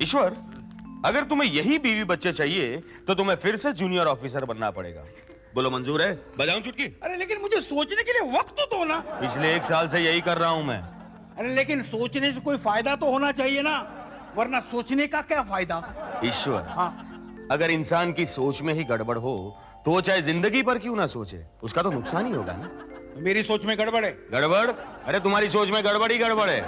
ईश्वर, अगर तुम्हें यही बीवी बच्चे चाहिए तो तुम्हें फिर से जूनियर ऑफिसर बनना पड़ेगा। बोलो मंजूर है? बजाऊं चुटकी? अरे लेकिन मुझे सोचने के लिए वक्त तो दो ना। पिछले 1 साल से यही कर रहा हूं मैं। अरे लेकिन सोचने से कोई फायदा तो होना चाहिए ना, वरना सोचने का क्या फायदा। ईश्वर, हाँ, अगर इंसान की सोच में ही गड़बड़ हो तो वो चाहे जिंदगी पर क्यों ना सोचे, उसका तो नुकसान ही होगा ना। मेरी सोच में गड़बड़ है। गड़बड़? अरे तुम्हारी सोच में गड़बड़ ही गड़बड़ है।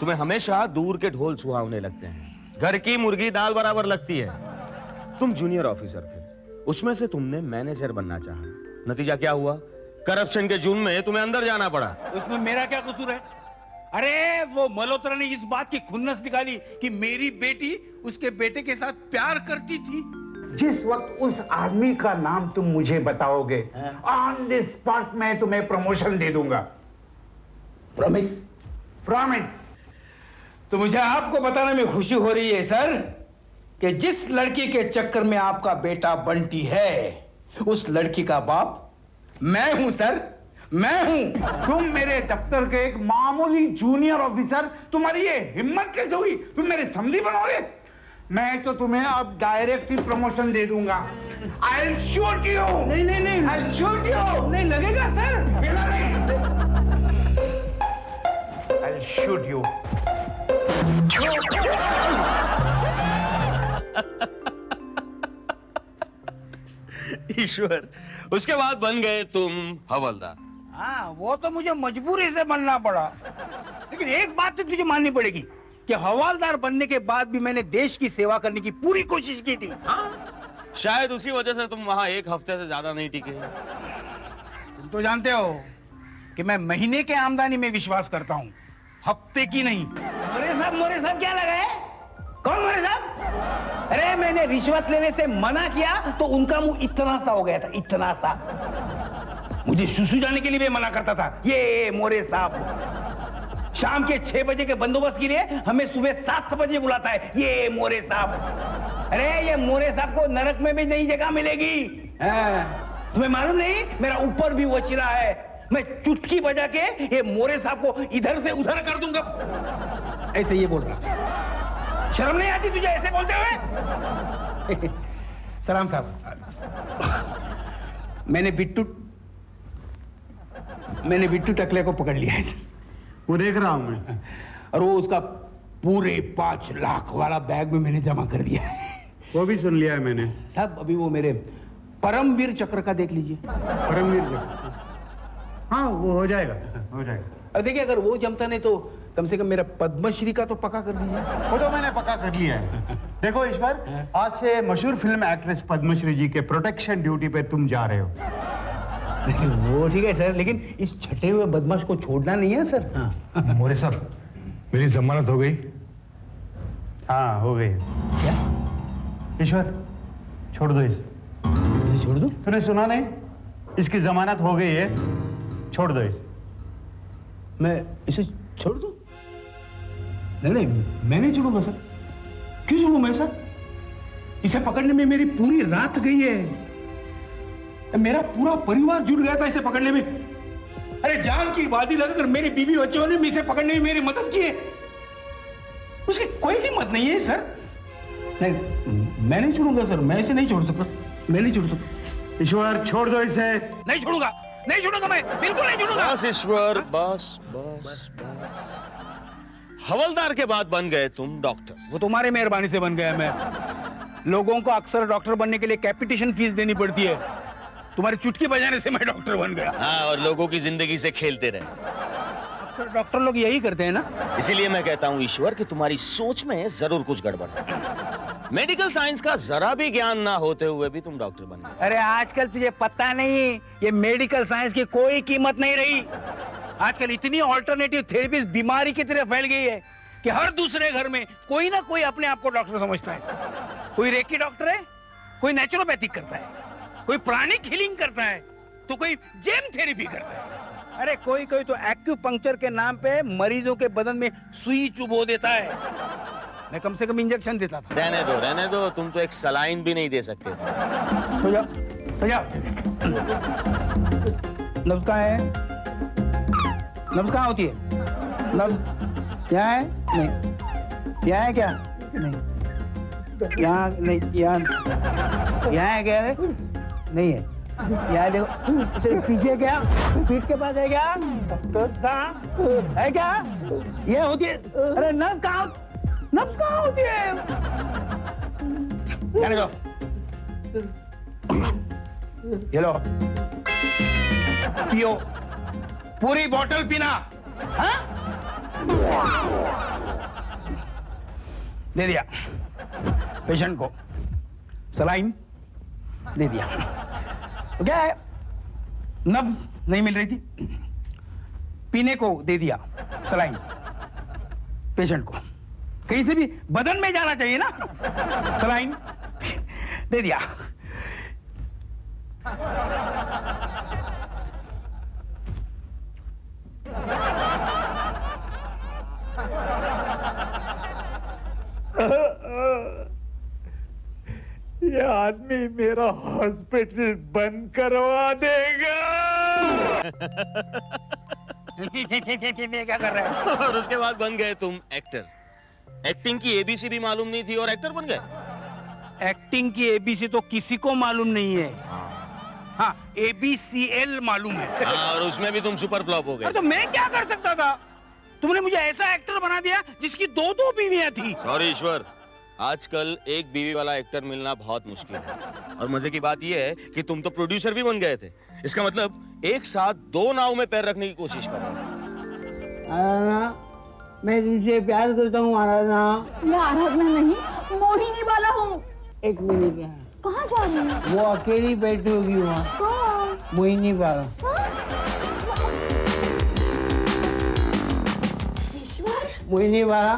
तुम्हें हमेशा दूर के ढोल सुहावने लगते हैं, घर की मुर्गी दाल बराबर लगती है। तुम जूनियर ऑफिसर थे, उसमें से तुमने मैनेजर बनना चाहा, नतीजा क्या हुआ? करप्शन के जुर्म में तुम्हें अंदर जाना पड़ा। उसमें मेरा क्या कसूर है? अरे वो मल्होत्रा ने इस बात की खुन्नस निकाली कि मेरी बेटी उसके बेटे के साथ प्यार करती थी। जिस वक्त उस आदमी का नाम तुम मुझे बताओगे, ऑन द स्पॉट मैं तुम्हें प्रमोशन दे दूंगा। प्रॉमिस? प्रॉमिस। तो मुझे आपको बताने में खुशी हो रही है सर कि जिस लड़की के चक्कर में आपका बेटा बंटी है, उस लड़की का बाप मैं हूं सर, मैं हूं। तुम मेरे दफ्तर के एक मामूली जूनियर ऑफिसर, तुम्हारी ये हिम्मत कैसे हुई? तुम मेरे समधी बनोगे? मैं तो तुम्हें अब डायरेक्ट ही प्रमोशन दे दूंगा। I'll shoot you। नहीं नहीं नहीं, I'll shoot you। नहीं लगेगा सर। बिना नहीं। I'll shoot you। ईश्वर, उसके बाद बन गए तुम हवलदार। हाँ, वो तो मुझे मजबूरी से बनना पड़ा, लेकिन एक बात तो तुझे माननी पड़ेगी कि हवलदार बनने के बाद भी मैंने देश की सेवा करने की पूरी कोशिश की थी। शायद उसी वजह से तुम वहां 1 हफ्ते से ज्यादा नहीं टिके। तुम तो जानते हो कि मैं महीने के आमदनी में विश्वास करता हूँ, हफ्ते की नहीं। मोरे साहब क्या लगा है? कौन मोरे साहब? अरे मैंने रिश्वत लेने से मना किया तो उनका मुंह इतना सा हो गया था, इतना सा। मुझे सुसु जाने के लिए भी मना करता था ये मोरे साहब। शाम के 6 बजे के बंदोबस्त के लिए हमें सुबह 7 बजे बुलाता है ये मोरे साहब। अरे ये मोरे साहब को नरक में भी नई जगह मिलेगी। तुम्हें मालूम नहीं, मेरा ऊपर भी वसीला है, मैं चुटकी बजा के ये मोरे साहब को इधर से उधर कर दूंगा। ऐसे ये बोल रहा। शर्म नहीं आती तुझे ऐसे बोलते हुए? सलाम साहब, मैंने बिट्टू टकले को पकड़ लिया है। वो देख रहा हूं मैं। और वो उसका पूरे 5 लाख वाला बैग में मैंने जमा कर दिया है। वो भी सुन लिया है मैंने। साहब अभी वो मेरे परमवीर चक्र का देख लीजिए। परमवीर जी, हाँ वो हो जाएगा, हो जाएगा। अब देखिए, अगर वो जमता नहीं तो कम से कम मेरा पद्मश्री का तो पक्का कर दीजिए। वो तो मैंने पक्का कर लिया है। देखो ईश्वर, आज से मशहूर फिल्म एक्ट्रेस पद्मश्री जी के प्रोटेक्शन ड्यूटी पे तुम जा रहे हो। वो ठीक है सर, लेकिन इस छठे हुए बदमाश को छोड़ना नहीं है सर। हाँ। मोरे साहब, मेरी जमानत हो गई? हाँ हो गई। क्या? ईश्वर छोड़ दो इसे। छोड़ दो? तूने सुना नहीं? इसकी जमानत हो गई है, छोड़ दो इसे। मैं इसे छोड़ दूं? नहीं, मैं नहीं छोड़ूंगा सर। क्यों छोड़ूं मैं सर? इसे पकड़ने में मेरी पूरी रात गई है, मेरा पूरा परिवार जुट गया था इसे पकड़ने में। अरे जान की बाजी लगाकर मेरे बीवी बच्चों ने इसे पकड़ने में मेरी मदद की है, उसकी कोई कीमत नहीं है सर। नहीं, मैं नहीं छोड़ूंगा सर, मैं इसे नहीं छोड़ सकता, मैं नहीं छोड़ सकता। ईश्वर छोड़ दो इसे। नहीं छोड़ूंगा, नहीं छोड़ूंगा, मैं बिल्कुल नहीं छोड़ूंगा। बस ईश्वर, बस बस बस। हवलदार के बाद बन गए तुम डॉक्टर। वो तुम्हारी मेहरबानी से बन गया मैं। लोगों को अक्सर डॉक्टर बनने के लिए कैपिटेशन फीस देनी पड़ती है, तुम्हारी चुटकी बजाने से मैं डॉक्टर बन गया। हाँ, और लोगों की जिंदगी से खेलते रहे। अक्सर डॉक्टर लोग यही करते हैं ना। इसीलिए मैं कहता हूँ ईश्वर कि तुम्हारी सोच में जरूर कुछ गड़बड़ है। मेडिकल साइंस का जरा भी ज्ञान ना होते हुए भी तुम डॉक्टर बन गए। अरे आजकल तुझे पता नहीं, ये मेडिकल साइंस की कोई कीमत नहीं रही। आजकल इतनी ऑल्टरनेटिव थेरेपी बीमारी की तरह फैल गई है कि हर दूसरे घर में कोई ना कोई अपने आप को डॉक्टर समझता है। कोई रेकी डॉक्टर है, कोई नेचुरोपैथिक करता है, कोई प्राणिक हीलिंग करता है, तो कोई जेम थेरेपी करता है। अरे कोई कोई तो एक्यूपंक्चर के नाम पे मरीजों के बदन में सुई चुभो देता है, मैं कम से कम इंजेक्शन देता था। रहने दो, तुम तो एक सलाइन भी नहीं दे सकते। सो जाओ, सो जाओ। नब्ज कहाँ है? नब्ज कहाँ होती है? नब्ज यहाँ है? नहीं। यहाँ है क्या? नहीं। यहाँ नहीं, यहाँ है क्या रे? नहीं है। यहाँ देखो, तेरे पीछे क्या? पीठ के पास है क्या? तो कहाँ है क्या? ये होती है। अरे नस कहाँ होती है? क्या देखो? ये लो, पियो, पूरी बोतल पीना। हाँ? दे दिया पेशेंट को, सलाइन दे दिया। तो क्या है, नब्ज नहीं मिल रही थी, पीने को दे दिया सलाइन पेशेंट को। कहीं से भी बदन में जाना चाहिए ना, सलाइन दे दिया। ये आदमी मेरा हॉस्पिटल बंद करवा देगा। क्या कर रहा है? और उसके बाद बन गए तुम एक्टर। एक्टिंग की एबीसी भी मालूम नहीं थी और एक्टर बन गए। एक्टिंग की एबीसी तो किसी को मालूम नहीं है। हाँ, ABCL मालूम है। और उसमें भी तुम सुपर फ्लॉप हो गए। तो मैं क्या कर सकता था? तुमने मुझे ऐसा एक्टर बना दिया जिसकी दो बीवियां थी। सॉरी ईश्वर, आजकल एक बीवी वाला एक्टर मिलना बहुत मुश्किल है। और मजे की बात यह है कि तुम तो प्रोड्यूसर भी बन गए थे। इसका मतलब एक साथ दो नाव में पैर रखने की कोशिश कर रहे हो। आराधना, मैं तुमसे प्यार करता हूँ आराधना। मैं आराधना नहीं, मोहिनी वाला हूँ। एक मिनट, कहाँ जा रही है? वो अकेली बैठी होगी वहाँ, कौन? मोहिनी वाला। ईश्वर, मोहिनी वाला,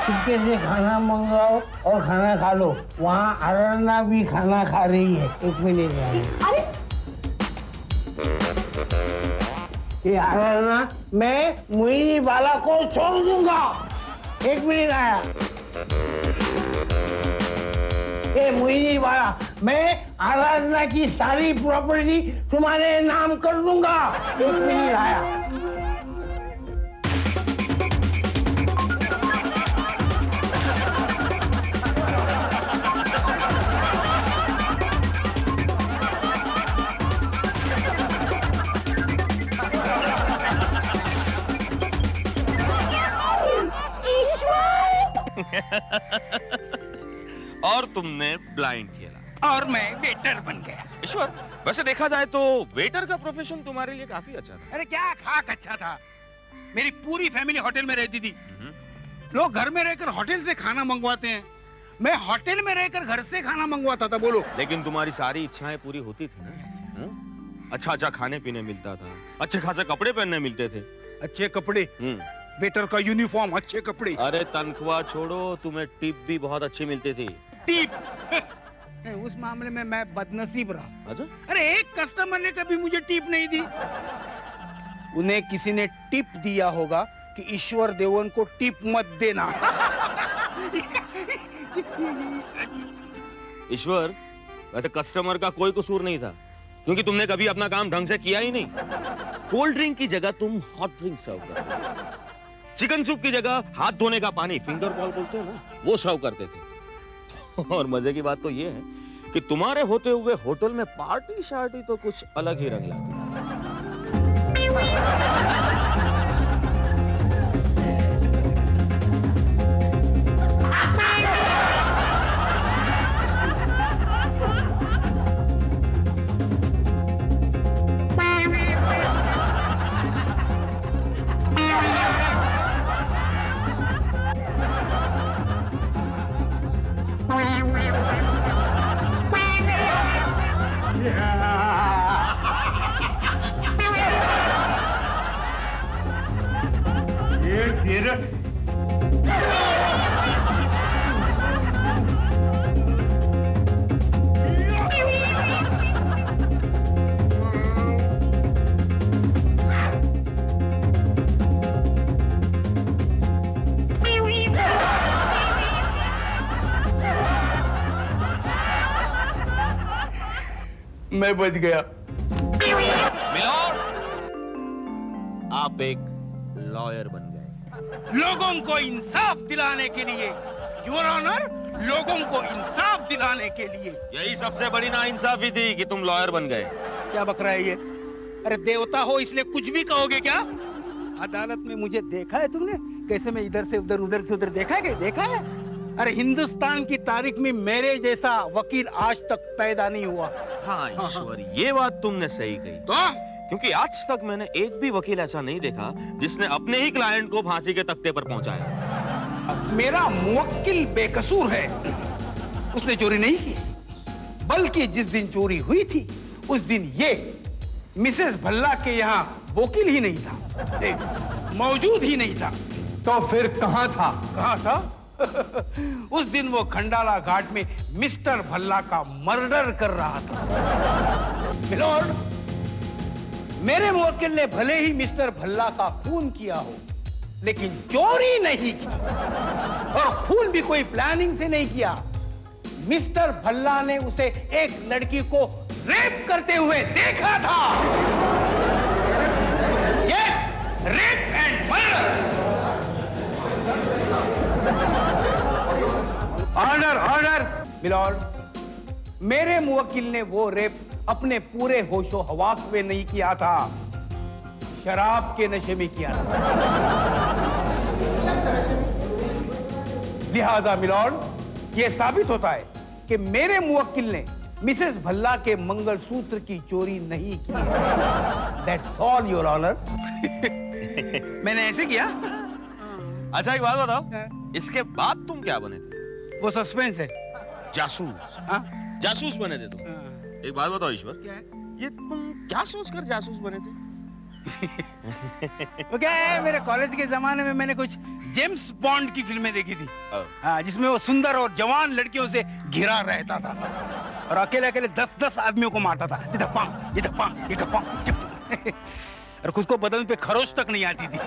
चुपके से खाना मंगाओ और खाना खा लो। वहाँ आराधना भी खाना खा रही है। एक मिनट अरे ये आराधना, मैं मोहिनी वाला को छोड़ दूंगा। एक मिनट आया। ये मोहिनी वाला, मैं आराधना की सारी प्रॉपर्टी तुम्हारे नाम कर दूंगा। एक मिनट आया। और तुमने ब्लाइंड खेला और मैं वेटर बन गया। ईश्वर, वैसे देखा जाए तो वेटर का प्रोफेशन तुम्हारे लिए काफी अच्छा था। अरे क्या खाक अच्छा था। मेरी पूरी फैमिली होटल में रहती थी। लोग घर में रहकर होटल से खाना मंगवाते हैं, मैं होटल में रहकर घर से खाना मंगवाता था। बोलो, लेकिन तुम्हारी सारी इच्छाएं पूरी होती थी ना? हाँ? अच्छा अच्छा खाने पीने मिलता था, अच्छे खासे कपड़े पहनने मिलते थे। अच्छे कपड़े, वेटर का यूनिफॉर्म, अच्छे कपड़े। अरे तनख्वाह छोड़ो, तुम्हें टिप भी बहुत अच्छी मिलती थी। टिप उस मामले में मैं बदनसीब रहा। अच्छा? अरे एक कस्टमर ने कभी मुझे टिप नहीं दी। उन्हें किसी ने टिप दिया होगा कि ईश्वर देवन को टिप मत देना। ईश्वर, वैसे कस्टमर का कोई कसूर नहीं था, क्योंकि तुमने कभी अपना काम ढंग से किया ही नहीं। कोल्ड ड्रिंक की जगह तुम हॉट ड्रिंक सर्व करते, चिकन सूप की जगह हाथ धोने का पानी, फिंगर बॉल बोलते हैं ना, वो सर्व करते थे। और मजे की बात तो ये है कि तुम्हारे होते हुए होटल में पार्टी शार्टी तो कुछ अलग ही रंग लाती थी। ये तेरे मैं बच गया। मिलोड, आप एक लॉयर बन गए। लोगों को इंसाफ दिलाने के लिए योर ऑनर, पर लोगों को इंसाफ दिलाने के लिए। यही सबसे बड़ी नाइंसाफी थी कि तुम लॉयर बन गए। क्या बक रहा है ये? अरे देवता हो इसलिए कुछ भी कहोगे क्या? अदालत में मुझे देखा है तुमने कैसे मैं इधर से उधर देखा है? देखा है? अरे हिंदुस्तान की तारीख में मेरे जैसा वकील आज तक पैदा नहीं हुआ। हाँ ईश्वर, ये बात तुमने सही कही। तो क्योंकि आज तक मैंने एक भी वकील ऐसा नहीं देखा जिसने अपने ही क्लाइंट को फांसी के तख्ते पर पहुंचाया। मेरा मुवक्किल बेकसूर है, उसने चोरी नहीं की, बल्कि जिस दिन चोरी हुई थी उस दिन ये मिसेस भल्ला के यहाँ वकील ही नहीं था, मौजूद ही नहीं था। तो फिर कहाँ था? कहाँ था? उस दिन वो खंडाला घाट में मिस्टर भल्ला का मर्डर कर रहा था। मिलोड, मेरे मुवक्किल ने भले ही मिस्टर भल्ला का खून किया हो, लेकिन चोरी नहीं की, और खून भी कोई प्लानिंग से नहीं किया। मिस्टर भल्ला ने उसे एक लड़की को रेप करते हुए देखा था। Yes, rape and murder. Order, order. Milord, मेरे मुवक्किल ने वो रेप अपने पूरे होशो हवास में नहीं किया था, शराब के नशे में किया था। लिहाजा मिलॉर्ड, ये साबित होता है कि मेरे मुवक्किल ने मिसेस भल्ला के मंगलसूत्र की चोरी नहीं की है। That's all, Your Honor। मैंने ऐसे किया। अच्छा एक बात बताओ, इसके बाद तुम क्या बने थे? वो सस्पेंस है। जासूस। हाँ? जासूस बने थे तुम? एक बात बताओ ईश्वर, क्या है? ये तुम क्या सोचकर जासूस बने थे? वो क्या है, मेरे कॉलेज के जमाने में मैंने कुछ जेम्स बॉन्ड की फिल्में देखी थी, हाँ, जिसमें वो सुंदर और जवान लड़कियों से घिरा रहता था और अकेले अकेले 10-10 आदमियों को मारता था। ये और खुद को बदन पे खरोच तक नहीं आती थी।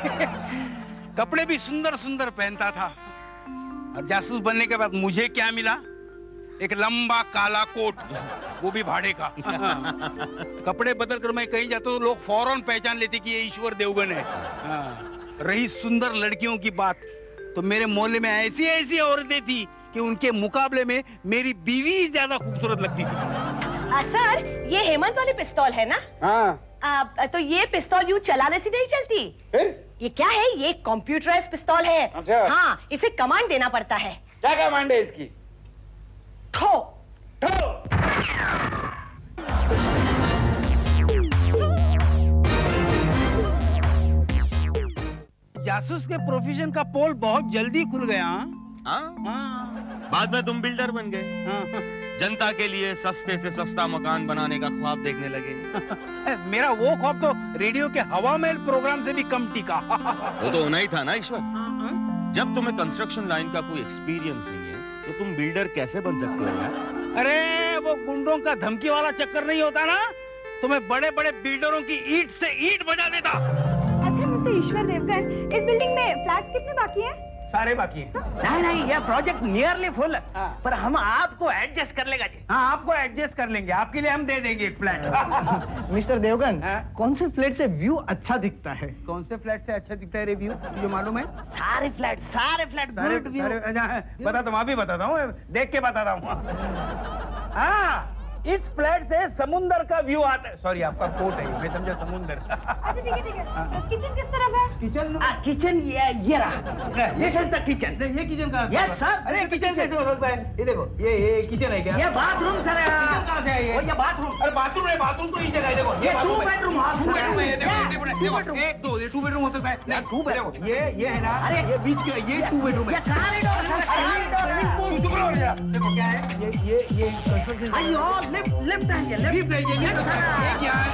कपड़े भी सुंदर सुंदर पहनता था। और जासूस बनने के बाद मुझे क्या मिला? एक लंबा काला कोट, वो भी भाड़े का। कपड़े बदल कर मैं कहीं जाता तो लोग फौरन पहचान लेते कि ये ईश्वर देवगन है। रही सुंदर लड़कियों की बात, तो मेरे मोहल्ले में ऐसी ऐसी औरतें थी कि उनके मुकाबले में मेरी बीवी ज्यादा खूबसूरत लगती थी। सर, ये हेमंत वाली पिस्तौल है ना? हाँ। तो ये पिस्तौल यूं चलाने से नहीं चलती। फिर ये क्या है? ये कंप्यूटराइज्ड पिस्तौल है। अच्छा। हाँ, इसे कमांड देना पड़ता है। क्या कमांड है इसकी? ठो। जासूस के प्रोफेशन का पोल बहुत जल्दी खुल गया। हाँ? बाद में तुम बिल्डर बन गए, हाँ। जनता के लिए सस्ते से सस्ता मकान बनाने का ख्वाब देखने लगे। मेरा वो ख्वाब तो रेडियो के हवा महल प्रोग्राम से भी कम टिका। वो तो होना ही था ना ईश्वर। जब तुम्हें कंस्ट्रक्शन लाइन का कोई एक्सपीरियंस नहीं है तो तुम बिल्डर कैसे बन सकते हो यार? अरे वो गुंडों का धमकी वाला चक्कर नहीं होता ना, तो मैं बड़े बड़े बिल्डरों की ईंट से ईंट बजा देता। अच्छा मिस्टर ईश्वर देवगन, इस बिल्डिंग में फ्लैट्स कितने बाकी हैं? सारे बाकी हैं। नहीं, यह प्रोजेक्ट नियरली फुल है, पर हम आपको एडजस्ट कर लेगा जी। हाँ, आपको एडजस्ट कर लेंगे, आपके लिए हम दे देंगे एक फ्लैट। मिस्टर देवगन, हाँ? कौन से फ्लैट से व्यू अच्छा दिखता है? कौन से फ्लैट से अच्छा दिखता है रिव्यू, तुझे मालूम है? सारे फ्लैट गुड व्यू। बताता हूँ, अभी बताता हूँ, देख के बताता हूँ। हाँ, इस फ्लैट से समुंदर का व्यू आता है। सॉरी, आपका कोट है, मैं समझा समुंदर। अच्छा ठीक है ठीक है। किचन किस तरफ है? किचन, किचन ये रहा, दिस इज द किचन। ये किचन कहाँ से? Yes, sir. अरे किचन कैसे हो सकता है? ये देखो, ये किचन है क्या? ये बाथरूम सर। किचन कहाँ से है ये? ये बाथरूम। अरे बाथरूम है, बाथरूम तो इस जगह है, देखो ये बाथरूम 2 है। bedroom hall, 2 sir. bedroom है, ये देखो, Yeah, देखो, 2 देखो, bedroom. एक दो, ये 2 bedroom हो सकता है। Yeah, 2 bedroom. देखो, ये है ना, अरे, ये बीच के, ये 2 bedroom है। ये कॉरिडोर सर, कॉरिडोर। तू चुप रहो जरा। देखो क्या है, ये कंस्ट्रक्शन। अयो, लिफ्ट है ये, लिफ्ट। लिफ्ट है, ये लिफ्ट है।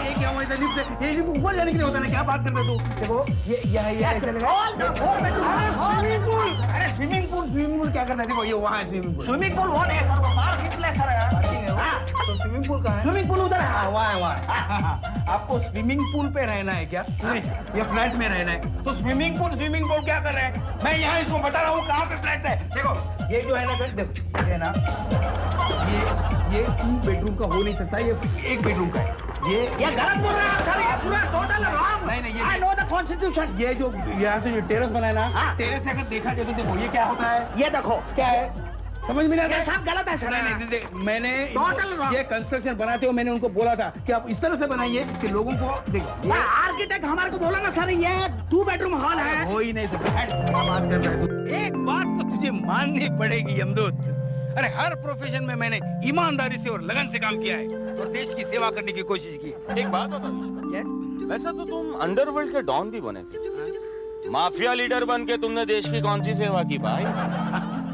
एक यहाँ वैसा लिफ्ट है। ये लिफ्ट ऊपर जाने के लिए होता है ना, क्या बात कर रहे हो तू? देखो, ये ऐसे लगा। All the 4 bedroom. अरे स्विमिंग पूल, अरे स्विमिंग पूल क्या करना है? देखो, ये वहाँ है स्विमिंग पूल। स्विमिंग पूल वो नहीं सर, वो पार्किंग प्लेस सर। तो स्विमिंग पूल कहाँ है? स्विमिंग पूल उधर है। वहाँ है, वहाँ। आपको स्विमिंग पूल पे रहना है क्या? नहीं, ये फ्लैट में रहना है। तो स्विमिंग पूल क्या कर रहे हैं? मैं यहाँ इसको बता रहा हूँ कहाँ पे फ्लैट है। देखो, ये जो है ना, देखो, ये है ना, ये 2 bedroom का हो नहीं सकता, ये 1 bedroom का है। ये गलत बोल रहे हैं सर, ये पूरा टोटल रॉन्ग। नहीं, ये आई नो द कॉन्स्टिट्यूशन। ये जो यहाँ से जो टेरेस बना है ना, हाँ। टेरेस से अगर देखा जाए तो देखो, ये क्या होता है? ये देखो, क्या है? समझ में नहीं आता ये सब गलत है सर। मैंने Total wrong। ये कंस्ट्रक्शन बनाते हो मैंने उनको बोला था कि आप इस तरह से बनाइए कि लोगों को देखो आर्किटेक्ट हमारे को बोला ना सर, ये 2 बेडरूम हॉल है। हो ही नहीं सकता। क्या बात कर रहे हो तू? एक बात तो तुझे माननी पड़ेगी यमदूत, अरे हर प्रोफेशन में मैंने ईमानदारी से और लगन से काम किया है और देश की सेवा करने की कोशिश की है। एक बात बताओ ईश्वर, यस वैसा तो तुम अंडरवर्ल्ड के डॉन भी बने थे, माफिया लीडर बन के तुमने देश की कौन सी सेवा की भाई?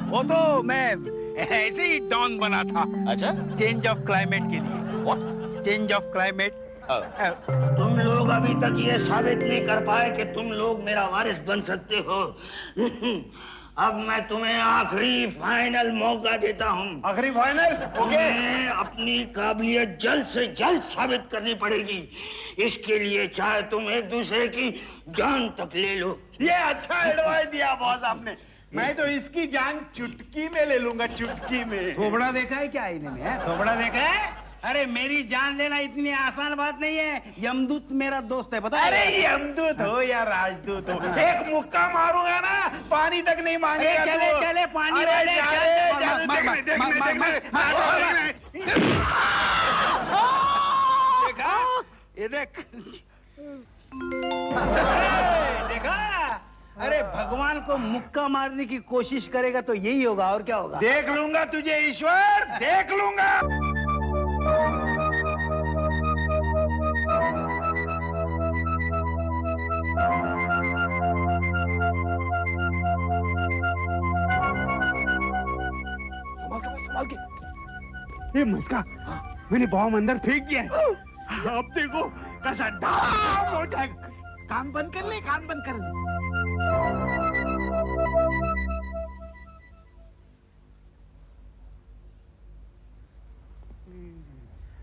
वो तो मैं ऐसे ही डॉन बना था, अच्छा, चेंज ऑफ क्लाइमेट के लिए। व्हाट? Change of climate. तुम लोग अभी तक ये साबित नहीं कर पाए कि तुम लोग मेरा वारिस बन सकते हो। अब मैं तुम्हें आखिरी फाइनल मौका देता हूँ। आखिरी फाइनल तुम्हें अपनी काबिलियत जल्द से जल्द साबित करनी पड़ेगी। इसके लिए चाहे तुम एक दूसरे की जान तक ले लो। ये अच्छा एडवाइस दिया बॉस आपने। मैं तो इसकी जान चुटकी में ले लूंगा, चुटकी में। थोबड़ा देखा है क्या आईने में? थोबड़ा देखा है? अरे मेरी जान लेना इतनी आसान बात नहीं है। यमदूत मेरा दोस्त है, पता है? अरे यमदूत हो या राजदूत हो, एक मुक्का मारूंगा ना पानी तक नहीं मांगेगा। अरे चले तू। चले पानी अरे वाले, जा चल, रे, मार, जा रे, मार, देख ले, मार, देख ले, मार, देख ले। मार, देखा? ये देख देखा? अरे भगवान को मुक्का मारने की कोशिश करेगा तो यही होगा, और क्या होगा? देख लूंगा तुझे ईश्वर, देख लूंगा। संभाल के। ये मस्का मैंने बॉम्ब अंदर फेंक दिया है। अब देखो कैसा डाम होता है। कान बंद कर ले, कान बंद कर।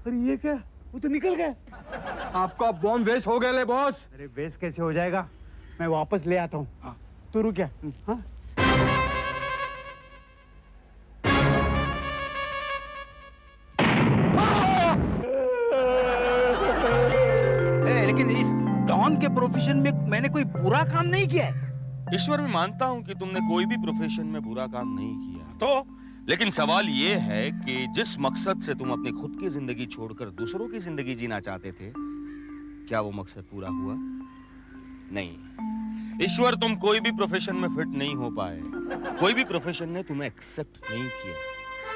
अरे ये क्या, वो तो निकल गया। आपका बॉम्ब वेस्ट हो गया ले बॉस। अरे बेस कैसे हो जाएगा, मैं वापस ले आता हूँ। तू रुक क्या? हाँ? लेकिन इस डॉन के प्रोफेशन में मैंने कोई बुरा काम नहीं किया है। ईश्वर, मैं मानता हूं कि तुमने कोई भी प्रोफेशन में बुरा काम नहीं किया, तो लेकिन सवाल ये है कि जिस मकसद से तुम अपनी खुद की जिंदगी छोड़कर दूसरों की जिंदगी जीना चाहते थे, क्या वो मकसद पूरा हुआ? नहीं ईश्वर, तुम कोई भी प्रोफेशन में फिट नहीं हो पाए। कोई भी प्रोफेशन ने तुम्हें एक्सेप्ट नहीं किया।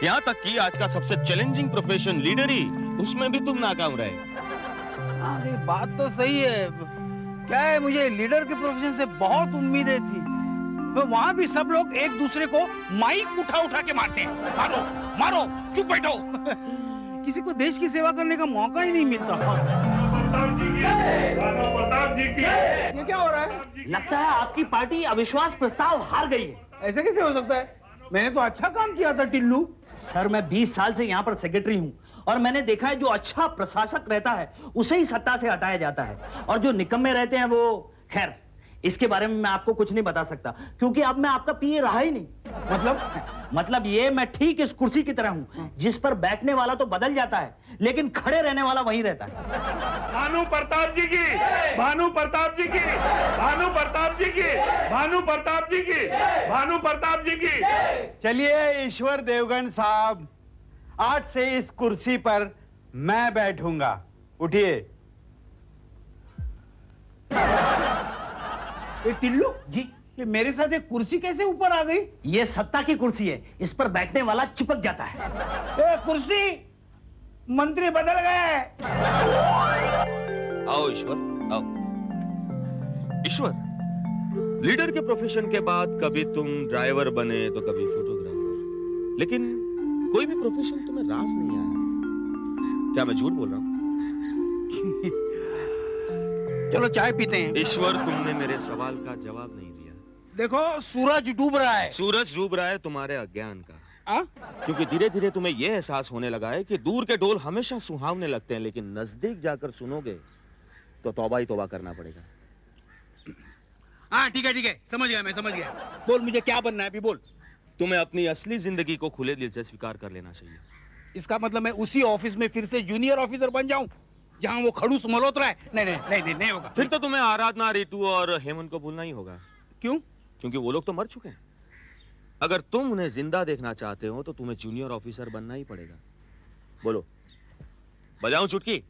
यहाँ तक कि आज का सबसे चैलेंजिंग प्रोफेशन लीडरी, उसमें भी तुम नाकाम रहे। हाँ, ये बात तो सही है। क्या है, मुझे लीडर के प्रोफेशन से बहुत उम्मीदें थी। तो वहां भी सब लोग एक दूसरे को माइक उठा उठा के मारते हैं। मारो मारो, चुप बैठो। किसी को देश की सेवा करने का मौका ही नहीं मिलता। ये क्या हो रहा है? लगता है आपकी पार्टी अविश्वास प्रस्ताव हार गई है। ऐसे कैसे हो सकता है? मैंने तो अच्छा काम किया था टिल्लू। सर, मैं 20 साल से यहाँ पर सेक्रेटरी हूँ और मैंने देखा है जो अच्छा प्रशासक रहता है उसे ही सत्ता से हटाया जाता है और जो निकम्मे रहते हैं वो, खैर इसके बारे में मैं आपको कुछ नहीं बता सकता क्योंकि अब मैं आपका पीए रहा ही नहीं। मतलब ये, मैं ठीक इस कुर्सी की तरह हूँ जिस पर बैठने वाला तो बदल जाता है लेकिन खड़े रहने वाला वहीं रहता है। भानु प्रताप जी की, भानु प्रताप जी की, भानु प्रताप जी की, भानु प्रताप जी की, भानु प्रताप जी की। चलिए ईश्वर देवगन साहब, आज से इस कुर्सी पर मैं बैठूंगा। उठिए। ये टिल्लू जी, ये मेरे साथ एक कुर्सी कैसे ऊपर आ गई? ये सत्ता की कुर्सी है, इस पर बैठने वाला चिपक जाता है। ए, कुर्सी मंत्री बदल गए। आओ ईश्वर, आओ। ईश्वर, लीडर के प्रोफेशन के बाद कभी तुम ड्राइवर बने तो कभी फोटोग्राफर, लेकिन कोई भी प्रोफेशन तुम्हें रास नहीं आया। क्या मैं झूठ बोल रहा हूँ? चलो चाय पीते हैं। ईश्वर, तुमने मेरे सवाल का जवाब नहीं दिया। देखो सूरज डूब रहा है। सूरज डूब रहा है तुम्हारे अज्ञान का। आ? क्योंकि धीरे धीरे तुम्हें यह एहसास होने लगा है कि दूर के ढोल हमेशा सुहावने लगते हैं, लेकिन नजदीक जाकर सुनोगे तो तौबा ही तौबा करना पड़ेगा। हाँ ठीक है, समझ गया, मैं समझ गया। बोल, मुझे क्या बनना है अभी, बोल। तुम्हें अपनी असली जिंदगी को खुले दिल से स्वीकार कर लेना चाहिए। इसका मतलब मैं उसी ऑफिस में फिर से जूनियर ऑफिसर बन जाऊं जहां वो खड़ूस मल्होत्रा है? नहीं होगा। फिर तो तुम्हें आराधना, रितु और हेमंत को भूलना ही होगा। क्यों? क्योंकि वो लोग तो मर चुके हैं। अगर तुम उन्हें जिंदा देखना चाहते हो तो तुम्हें जूनियर ऑफिसर बनना ही पड़ेगा। बोलो, बजाऊं चुटकी?